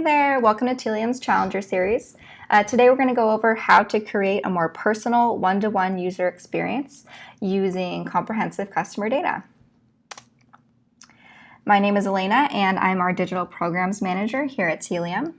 there, welcome to Telium's Challenger series. Today we're going to go over how to create a more personal one-to-one user experience using comprehensive customer data. My name is Elena and I'm our Digital Programs Manager here at Telium.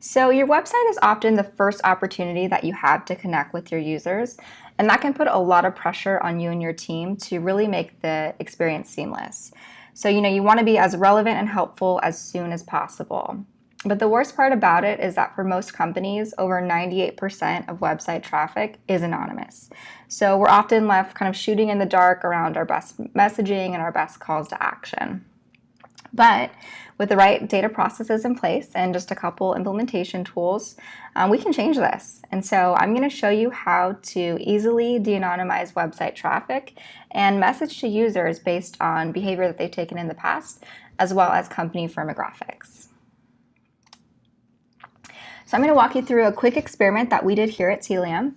So your website is often the first opportunity that you have to connect with your users, and that can put a lot of pressure on you and your team to really make the experience seamless. So you want to be as relevant and helpful as soon as possible. But the worst part about it is that for most companies, over 98% of website traffic is anonymous. So we're often left kind of shooting in the dark around our best messaging and our best calls to action. But with the right data processes in place and just a couple implementation tools, we can change this. And so I'm going to show you how to easily de-anonymize website traffic and message to users based on behavior that they've taken in the past, as well as company firmographics. So I'm going to walk you through a quick experiment that we did here at Telium.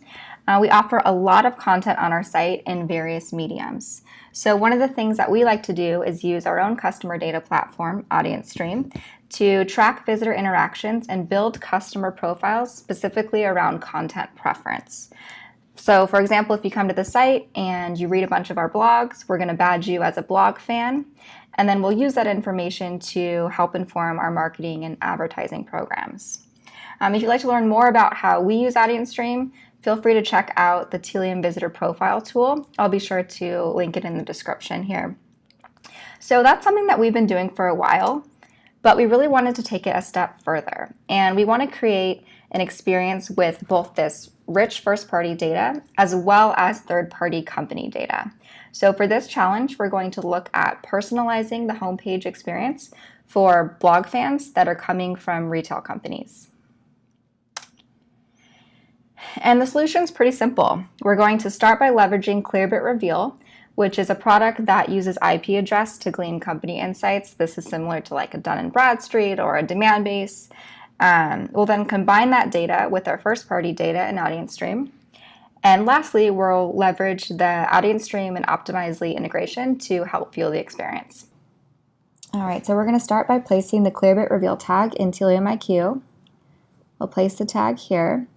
We offer a lot of content on our site in various mediums. So one of the things that we like to do is use our own customer data platform, AudienceStream, to track visitor interactions and build customer profiles specifically around content preference. So for example, if you come to the site and you read a bunch of our blogs, we're going to badge you as a blog fan, and then we'll use that information to help inform our marketing and advertising programs. If you'd like to learn more about how we use AudienceStream, feel free to check out the Telium Visitor Profile tool. I'll be sure to link it in the description here. So that's something that we've been doing for a while, but we really wanted to take it a step further. And we want to create an experience with both this rich first-party data as well as third-party company data. So for this challenge, we're going to look at personalizing the homepage experience for blog fans that are coming from retail companies. And the solution is pretty simple. We're going to start by leveraging Clearbit Reveal, which is a product that uses IP address to glean company insights. This is similar to like a Dun & Bradstreet or a demand base. We'll then combine that data with our first-party data in AudienceStream. And lastly, we'll leverage the AudienceStream and Optimizely integration to help fuel the experience. All right, so we're going to start by placing the Clearbit Reveal tag in Telium IQ. We'll place the tag here.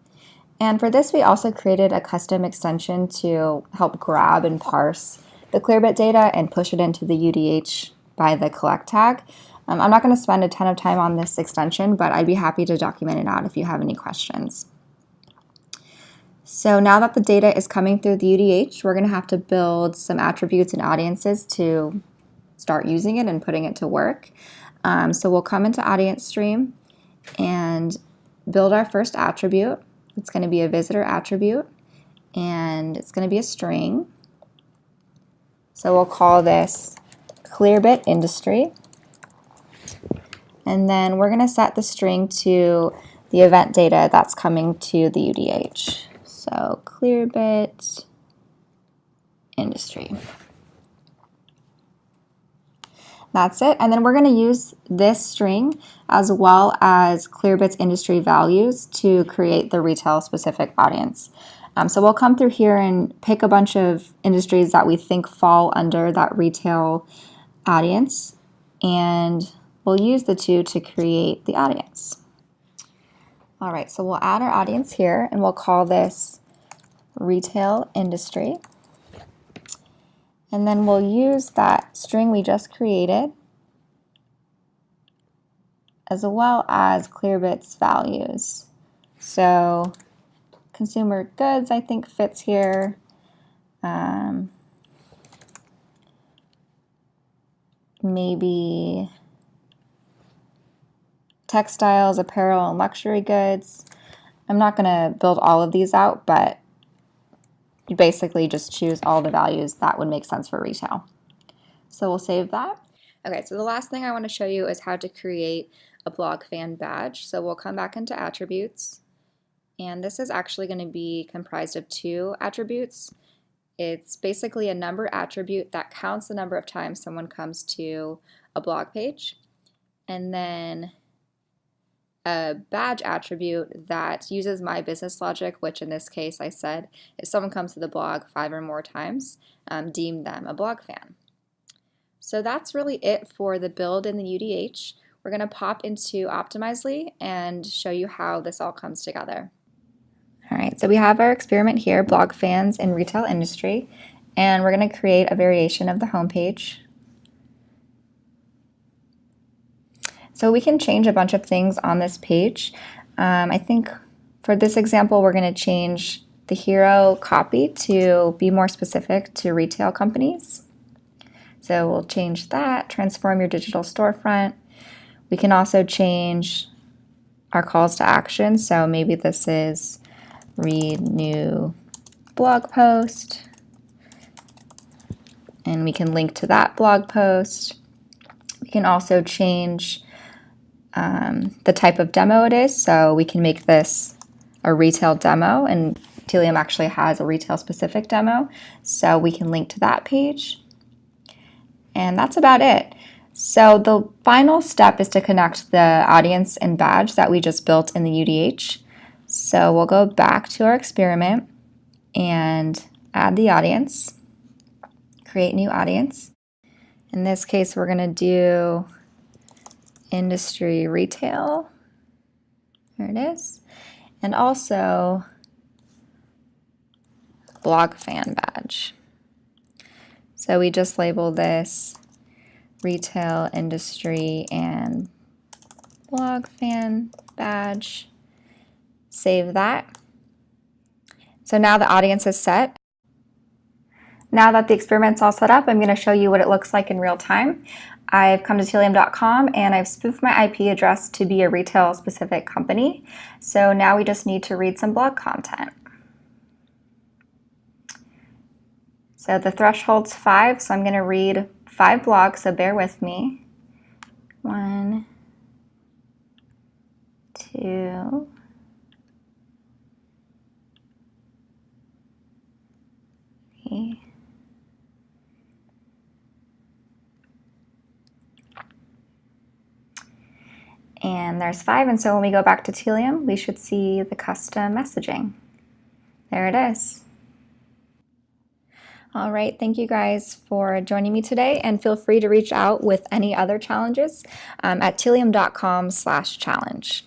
And for this, we also created a custom extension to help grab and parse the Clearbit data and push it into the UDH by the collect tag. I'm not going to spend a ton of time on this extension, but I'd be happy to document it out if you have any questions. So now that the data is coming through the UDH, we're going to have to build some attributes and audiences to start using it and putting it to work. So we'll come into AudienceStream and build our first attribute. It's going to be a visitor attribute, and it's going to be a string. So we'll call this Clearbit Industry. And then we're going to set the string to the event data that's coming to the UDH. So Clearbit Industry. That's it. And then we're going to use this string as well as Clearbit's industry values to create the retail specific audience. So we'll come through here and pick a bunch of industries that we think fall under that retail audience, and we'll use the two to create the audience. All right, so we'll add our audience here and we'll call this retail industry. And then we'll use that string we just created as well as Clearbit's values. So consumer goods, I think, fits here. Maybe textiles, apparel, and luxury goods. I'm not going to build all of these out, but you basically just choose all the values that would make sense for retail. So we'll save that. Okay, so the last thing I want to show you is how to create a blog fan badge. So we'll come back into attributes, and this is actually going to be comprised of two attributes. It's basically a number attribute that counts the number of times someone comes to a blog page, and then a badge attribute that uses my business logic, which in this case I said, if someone comes to the blog 5 or more times, deem them a blog fan. So that's really it for the build in the UDH. we're going to pop into Optimizely and show you how this all comes together. All right, so we have our experiment here, blog fans in retail industry, and we're going to create a variation of the homepage. So we can change a bunch of things on this page. I think for this example, we're going to change the hero copy to be more specific to retail companies. So we'll change that, transform your digital storefront. We can also change our calls to action. So maybe this is read new blog post, and we can link to that blog post. We can also change the type of demo it is. So we can make this a retail demo, and Telium actually has a retail specific demo. So we can link to that page. And that's about it. So the final step is to connect the audience and badge that we just built in the UDH. So we'll go back to our experiment and add the audience, create new audience. In this case, we're going to do industry retail. There it is. And also blog fan badge. So we just label this retail, industry, and blog fan badge. Save that. So now the audience is set. Now that the experiment's all set up, I'm going to show you what it looks like in real time. I've come to Telium.com and I've spoofed my IP address to be a retail specific company. So now we just need to read some blog content. So the threshold's 5, so I'm going to read 5 blogs, so bear with me. 1, 2, 3. And there's 5, and so when we go back to Telium, we should see the custom messaging. There it is. All right, thank you guys for joining me today, and feel free to reach out with any other challenges at telium.com/challenge.